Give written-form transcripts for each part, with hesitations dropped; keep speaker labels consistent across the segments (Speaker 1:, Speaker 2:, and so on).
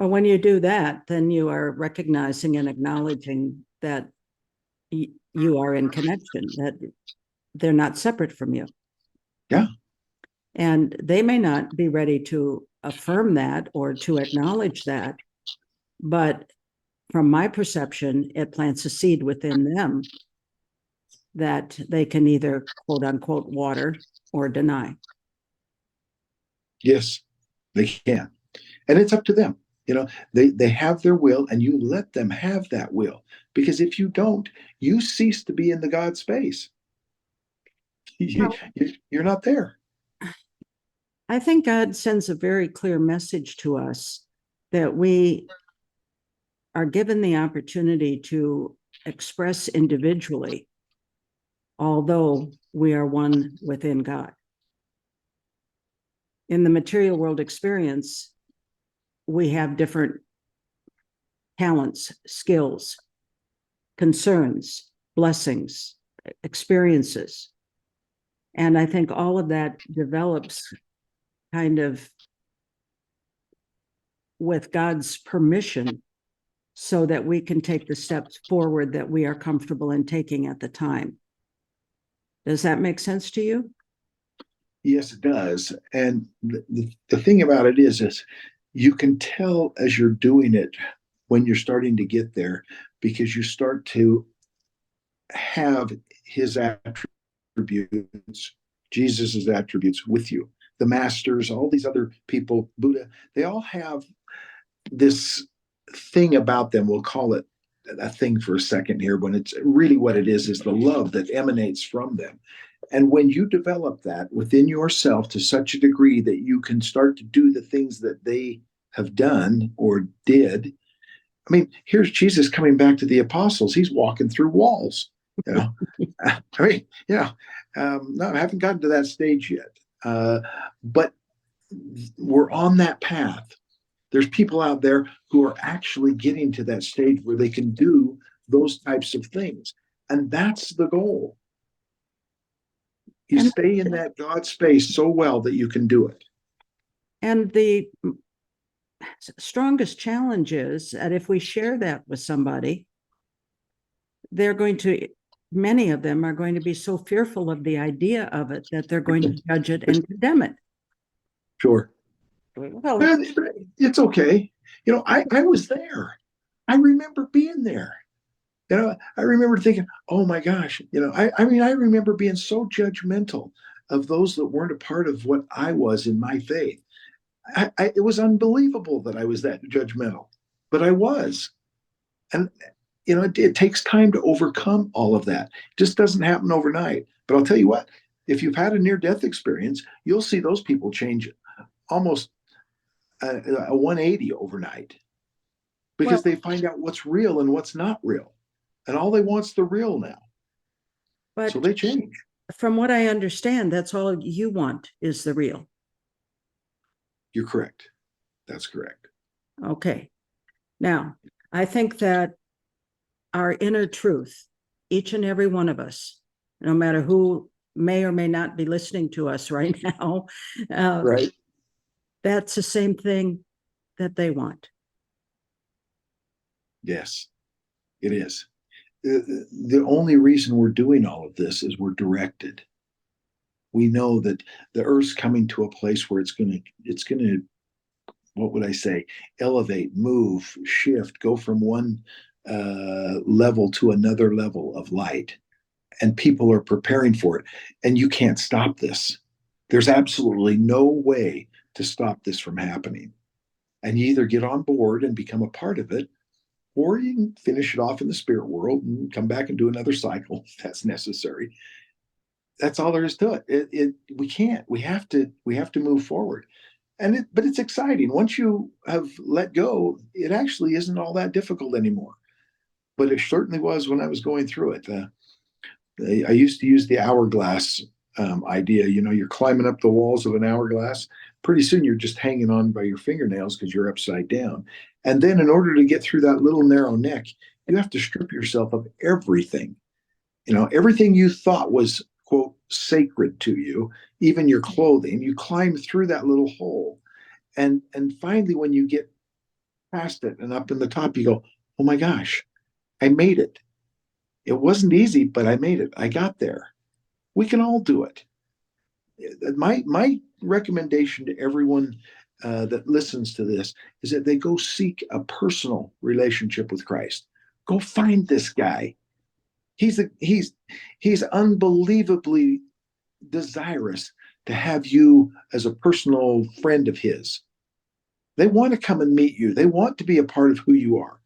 Speaker 1: Well, when you do that, then you are recognizing and acknowledging that you are in connection, that they're not separate from you.
Speaker 2: Yeah.
Speaker 1: And they may not be ready to affirm that or to acknowledge that, but from my perception, it plants a seed within them that they can either quote unquote water or deny.
Speaker 2: Yes, they can. And it's up to them. They have their will, and you let them have that will. Because if you don't, you cease to be in the God space. You, you're not there.
Speaker 1: I think God sends a very clear message to us that we are given the opportunity to express individually, although we are one within God. In the material world experience, we have different talents, skills, concerns, blessings, experiences. And I think all of that develops kind of with God's permission so that we can take the steps forward that we are comfortable in taking at the time. Does that make sense to you?
Speaker 2: Yes, it does. And the thing about it is you can tell as you're doing it when you're starting to get there, because you start to have his attributes, Jesus's attributes with you. The masters, all these other people, Buddha, they all have this thing about them. We'll call it a thing for a second here, when it's really what it is the love that emanates from them. And when you develop that within yourself to such a degree that you can start to do the things that they have done or did. I mean, here's Jesus coming back to the apostles. He's walking through walls. I mean, no, I haven't gotten to that stage yet. But we're on that path. There's people out there who are actually getting to that stage where they can do those types of things. And that's the goal. You stay in that God space so well that you can do it.
Speaker 1: And the strongest challenge is that if we share that with somebody, many of them are going to be so fearful of the idea of it that they're going to judge it and condemn it.
Speaker 2: Sure.
Speaker 1: Well,
Speaker 2: it's okay. I was there. I remember being there. I remember thinking, oh my gosh, I remember being so judgmental of those that weren't a part of what I was in my faith. It was unbelievable that I was that judgmental, but I was. And, it takes time to overcome all of that. It just doesn't happen overnight. But I'll tell you what, if you've had a near-death experience, you'll see those people change almost a 180 overnight, because they find out what's real and what's not real. And all they want's the real now.
Speaker 1: But
Speaker 2: so they change.
Speaker 1: From what I understand, that's all you want is the real.
Speaker 2: You're correct. That's correct.
Speaker 1: Okay. Now, I think that our inner truth, each and every one of us, no matter who may or may not be listening to us right now,
Speaker 2: right.
Speaker 1: That's the same thing that they want.
Speaker 2: Yes, it is. The only reason we're doing all of this is we're directed. We know that the Earth's coming to a place where it's going to, what would I say, elevate, move, shift, go from one level to another level of light. And people are preparing for it. And you can't stop this. There's absolutely no way to stop this from happening. And you either get on board and become a part of it, or you can finish it off in the spirit world and come back and do another cycle if that's necessary. That's all there is to it. We can't. We have to move forward. But it's exciting. Once you have let go, it actually isn't all that difficult anymore. But it certainly was when I was going through it. I used to use the hourglass idea. You're climbing up the walls of an hourglass. Pretty soon you're just hanging on by your fingernails because you're upside down. And then in order to get through that little narrow neck, you have to strip yourself of everything. Everything you thought was, quote, sacred to you, even your clothing. You climb through that little hole. And finally, when you get past it, and up in the top, you go, oh my gosh, I made it. It wasn't easy, but I made it. I got there. We can all do it. My recommendation to everyone that listens to this is that they go seek a personal relationship with Christ. Go find this guy. He's unbelievably desirous to have you as a personal friend of his. They want to come and meet you. They want to be a part of who you are.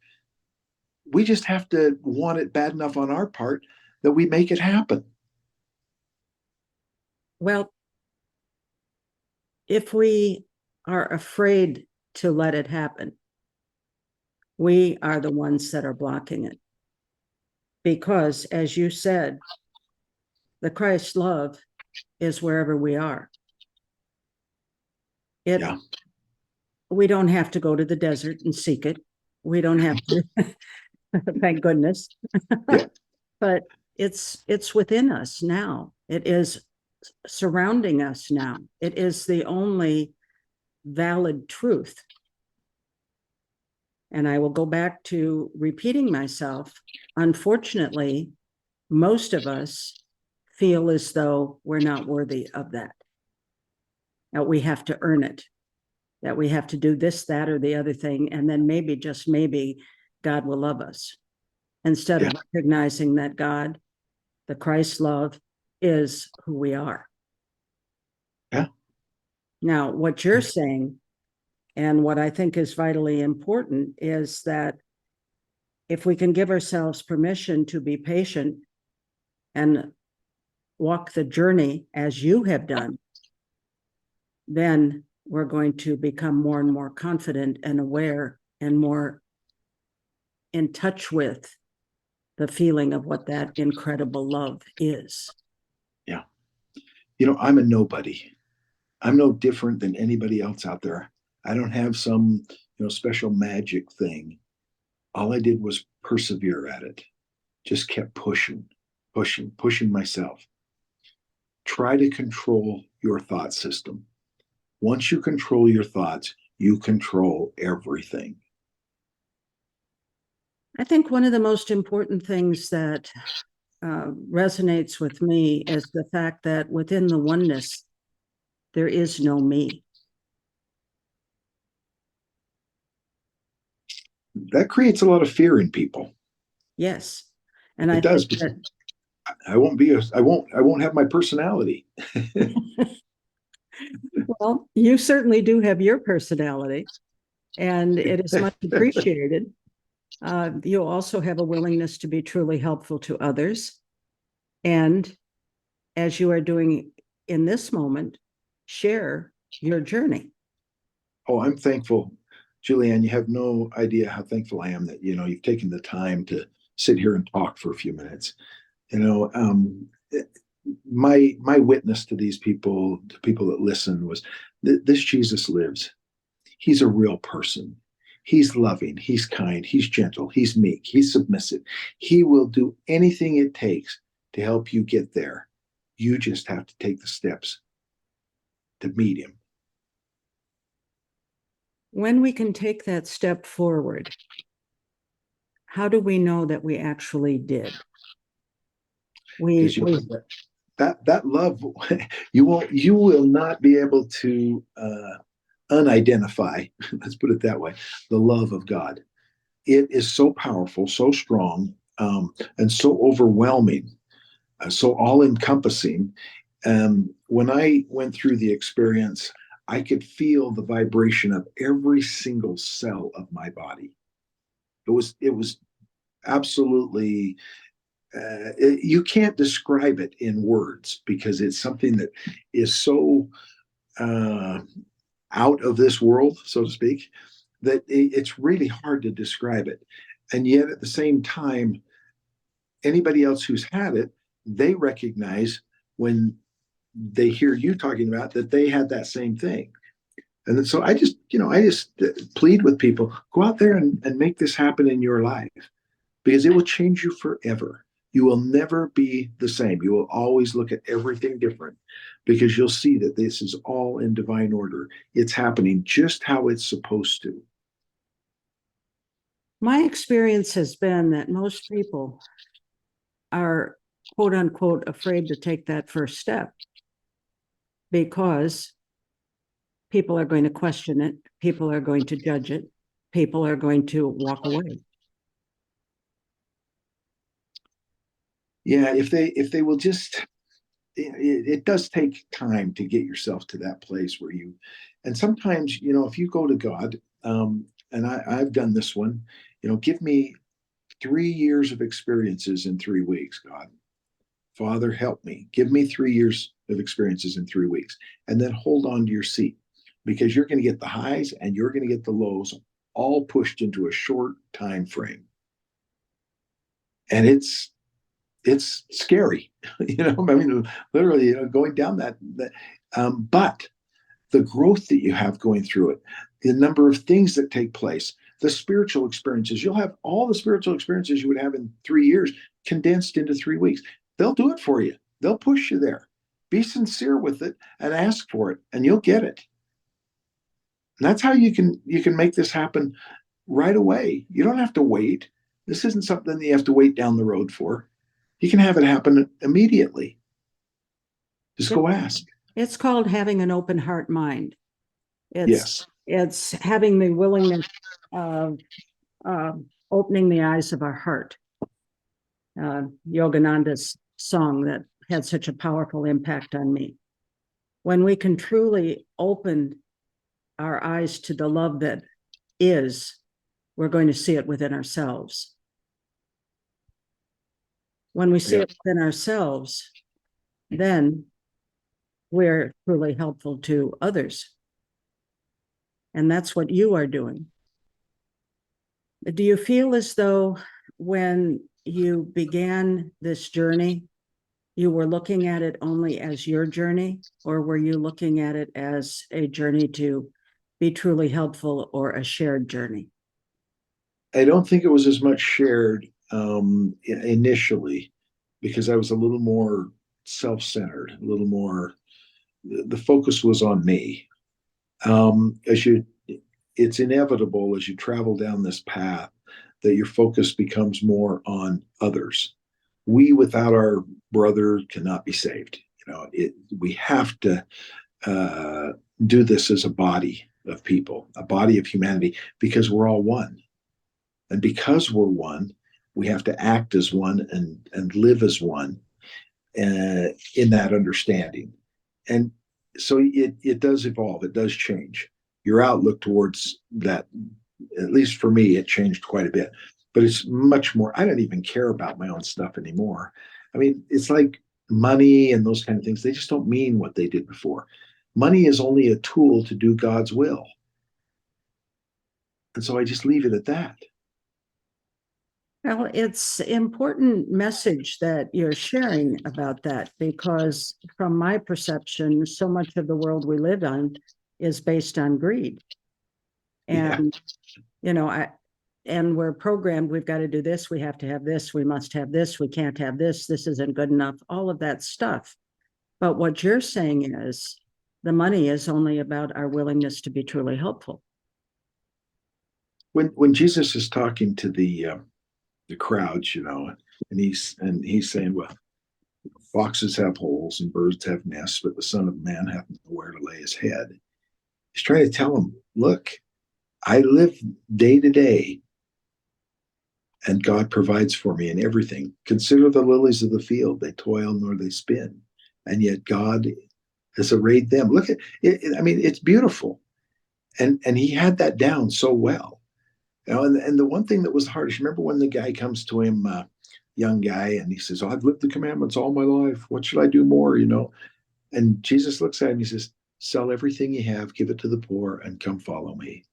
Speaker 2: We just have to want it bad enough on our part that we make it happen.
Speaker 1: Well, if we are afraid to let it happen, we are the ones that are blocking it. Because, as you said, the Christ love is wherever we are.
Speaker 2: Yeah.
Speaker 1: We don't have to go to the desert and seek it. We don't have to, thank goodness.
Speaker 2: Yeah.
Speaker 1: But it's within us now. It is surrounding us now. It is the only valid truth. And I will go back to repeating myself. Unfortunately, most of us feel as though we're not worthy of that. That we have to earn it, that we have to do this, that, or the other thing, and then maybe, just maybe, God will love us. Instead of recognizing that God, the Christ love, is who we are.
Speaker 2: Yeah.
Speaker 1: Now, what you're saying, and what I think is vitally important, is that if we can give ourselves permission to be patient and walk the journey as you have done, then we're going to become more and more confident and aware and more in touch with the feeling of what that incredible love is.
Speaker 2: Yeah. I'm a nobody. I'm no different than anybody else out there. I don't have some, special magic thing. All I did was persevere at it. Just kept pushing myself. Try to control your thought system. Once you control your thoughts, you control everything.
Speaker 1: I think one of the most important things that resonates with me is the fact that within the oneness, there is no me.
Speaker 2: That creates a lot of fear in people.
Speaker 1: Yes. And
Speaker 2: it
Speaker 1: I
Speaker 2: does.
Speaker 1: think that
Speaker 2: I won't have my personality.
Speaker 1: well, you certainly do have your personality, and it is much appreciated. You also have a willingness to be truly helpful to others. And as you are doing in this moment, share your journey.
Speaker 2: Oh, I'm thankful, Julianne. You have no idea how thankful I am that you've taken the time to sit here and talk for a few minutes. My witness to these people, to people that listen, was this Jesus lives. He's a real person. He's loving, he's kind, he's gentle, he's meek, he's submissive. He will do anything it takes to help you get there. You just have to take the steps to meet him.
Speaker 1: When we can take that step forward, how do we know that we actually did?
Speaker 2: That love, you will not be able to unidentify, let's put it that way, the love of God. It is so powerful, so strong, and so overwhelming, so all-encompassing. When I went through the experience, I could feel the vibration of every single cell of my body. It was absolutely, you can't describe it in words because it's something that is so out of this world, so to speak, that it's really hard to describe it. And yet at the same time, anybody else who's had it, they recognize when they hear you talking about that they had that same thing. And so I just plead with people, go out there and make this happen in your life, because it will change you forever. You will never be the same. You will always look at everything different, because you'll see that this is all in divine order. It's happening just how it's supposed to.
Speaker 1: My experience has been that most people are, quote unquote, afraid to take that first step because people are going to question it, people are going to judge it, people are going to walk away.
Speaker 2: Yeah, if they will just, it does take time to get yourself to that place where you, and sometimes, if you go to God, and I've done this one, give me 3 years of experiences in 3 weeks, God. Father, help me. Give me 3 years of experiences in 3 weeks, and then hold on to your seat, because you're going to get the highs and you're going to get the lows all pushed into a short time frame. And it's scary, I mean, literally, going down that but the growth that you have going through it, the number of things that take place, the spiritual experiences, you'll have all the spiritual experiences you would have in 3 years condensed into 3 weeks. They'll do it for you. They'll push you there. Be sincere with it and ask for it, and you'll get it. And that's how you can make this happen right away. You don't have to wait. This isn't something that you have to wait down the road for. You can have it happen immediately. Just go ask.
Speaker 1: It's called having an open heart mind.
Speaker 2: Yes.
Speaker 1: It's having the willingness of opening the eyes of our heart. Yogananda's song that had such a powerful impact on me. When we can truly open our eyes to the love that is, we're going to see it within ourselves. When we see it within ourselves, then we're truly helpful to others. And that's what you are doing. Do you feel as though when you began this journey, you were looking at it only as your journey, or were you looking at it as a journey to be truly helpful or a shared journey?
Speaker 2: I don't think it was as much shared initially, because I was a little more self-centered, a little more. The focus was on me. It's inevitable as you travel down this path that your focus becomes more on others. We, without our brother, cannot be saved. We have to do this as a body of people, a body of humanity, because we're all one. And because we're one, we have to act as one and live as one in that understanding. And so it does evolve, it does change. Your outlook towards that, at least for me, it changed quite a bit. But it's much more, I don't even care about my own stuff anymore. I mean, it's like money and those kind of things, they just don't mean what they did before. Money is only a tool to do God's will. And so I just leave it at that.
Speaker 1: Well, it's an important message that you're sharing about that, because from my perception, so much of the world we live on is based on greed. And, and we're programmed, we've got to do this, we have to have this, we must have this, we can't have this isn't good enough, all of that stuff. But what you're saying is the money is only about our willingness to be truly helpful.
Speaker 2: When Jesus is talking to the crowds, and he's saying, well, foxes have holes and birds have nests, but the Son of Man hath nowhere to lay his head. He's trying to tell them, look, I live day to day, and God provides for me in everything. Consider the lilies of the field. They toil nor they spin, and yet God has arrayed them. Look at it. I mean, it's beautiful. And he had that down so well. And the one thing that was hardest, remember when the guy comes to him, young guy, and he says, oh, I've lived the commandments all my life. What should I do more? And Jesus looks at him, he says, sell everything you have, give it to the poor, and come follow me.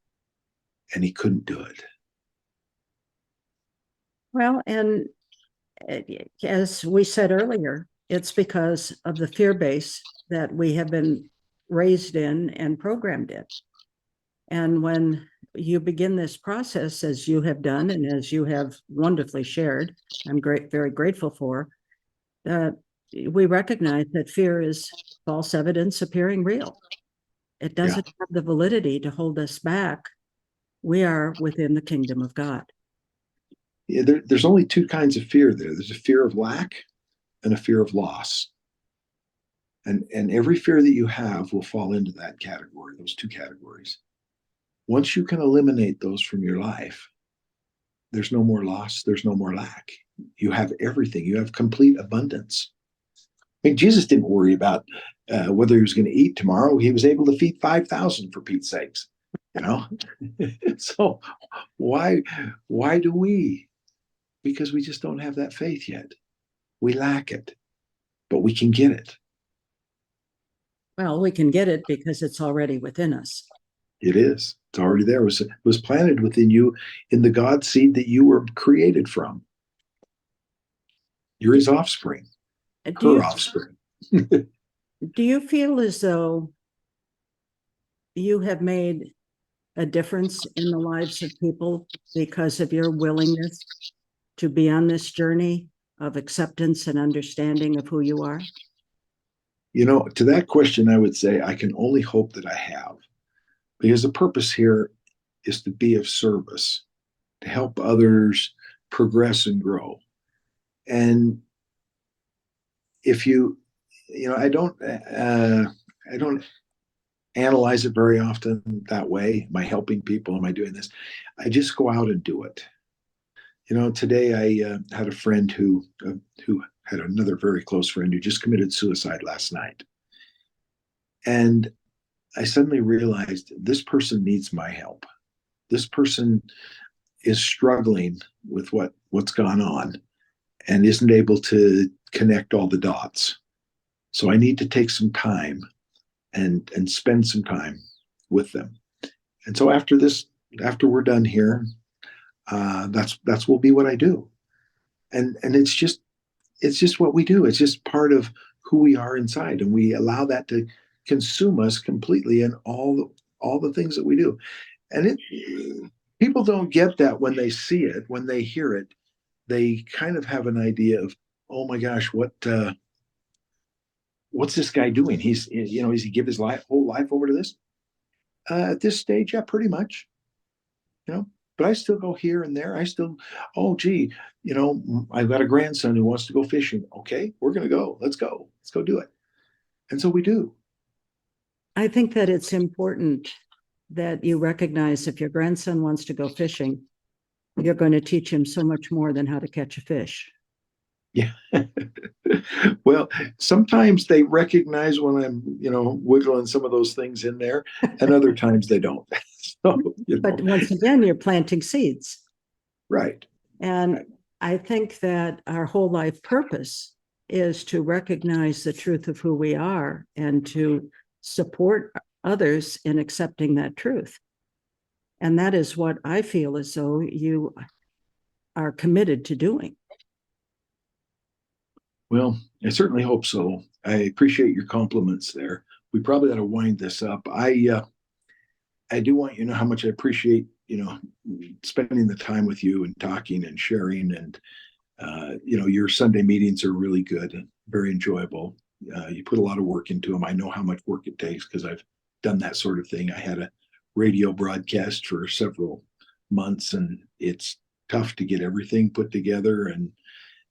Speaker 2: And he couldn't do it.
Speaker 1: Well, and as we said earlier, it's because of the fear base that we have been raised in and programmed in. And when you begin this process, as you have done, and as you have wonderfully shared, I'm very grateful for, that we recognize that fear is false evidence appearing real. It doesn't have the validity to hold us back. We are within the kingdom of God.
Speaker 2: there's only two kinds of fear there. There's a fear of lack and a fear of loss. And every fear that you have will fall into that category, those two categories. Once you can eliminate those from your life, there's no more loss, there's no more lack. You have everything, you have complete abundance. I mean, Jesus didn't worry about whether he was going to eat tomorrow. He was able to feed 5,000 for Pete's sakes, you know? So why do we? Because we just don't have that faith yet. We lack it, but we can get it.
Speaker 1: Well, we can get it because it's already within us.
Speaker 2: It is. It's already there. It was planted within you in the God seed that you were created from. You're his offspring, her offspring.
Speaker 1: Do you feel as though you have made a difference in the lives of people because of your willingness to be on this journey of acceptance and understanding of who you are?
Speaker 2: You know, to that question, I would say I can only hope that I have, because the purpose here is to be of service, to help others progress and grow. And if I don't analyze it very often that way. Am I helping people? Am I doing this? I just go out and do it. Today I had a friend who had another very close friend who just committed suicide last night. And I suddenly realized this person needs my help. This person is struggling with what's gone on and isn't able to connect all the dots. So I need to take some time and spend some time with them. And so after we're done here, that's will be what I do. And it's just what we do. It's just part of who we are inside, and we allow that to consume us completely in all the things that we do. And people don't get that when they see it. When they hear it, they kind of have an idea of, oh my gosh, what's this guy doing? Is he give his whole life over to this? At this stage, yeah, pretty much. But I still go here and there. Oh, gee, I've got a grandson who wants to go fishing. Okay, we're going to go. Let's go do it. And so we do.
Speaker 1: I think that it's important that you recognize if your grandson wants to go fishing, you're going to teach him so much more than how to catch a fish.
Speaker 2: Yeah. Well, sometimes they recognize when I'm, wiggling some of those things in there, and other times they don't.
Speaker 1: But once again, you're planting seeds.
Speaker 2: Right.
Speaker 1: And
Speaker 2: right.
Speaker 1: I think that our whole life purpose is to recognize the truth of who we are and to support others in accepting that truth. And that is what I feel as though you are committed to doing.
Speaker 2: Well, I certainly hope so. I appreciate your compliments there. We probably ought to wind this up. I do want you to know how much I appreciate, spending the time with you and talking and sharing. And, your Sunday meetings are really good and very enjoyable. You put a lot of work into them. I know how much work it takes because I've done that sort of thing. I had a radio broadcast for several months, and it's tough to get everything put together. And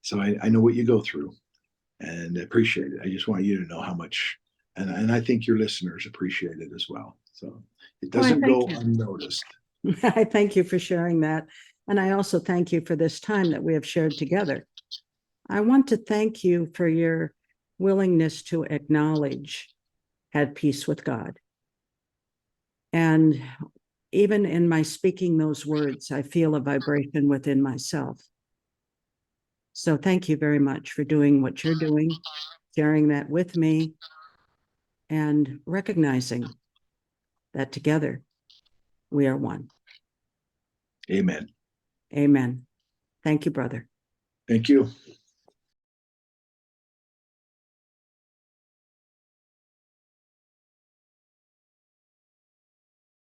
Speaker 2: so I know what you go through, and I appreciate it. I just want you to know how much, and I think your listeners appreciate it as well. So it doesn't go unnoticed.
Speaker 1: I thank you for sharing that. And I also thank you for this time that we have shared together. I want to thank you for your willingness to acknowledge had peace with God. And even in my speaking those words, I feel a vibration within myself. So thank you very much for doing what you're doing, sharing that with me, and recognizing that together we are one.
Speaker 2: Amen.
Speaker 1: Amen. Thank you, brother.
Speaker 2: Thank you.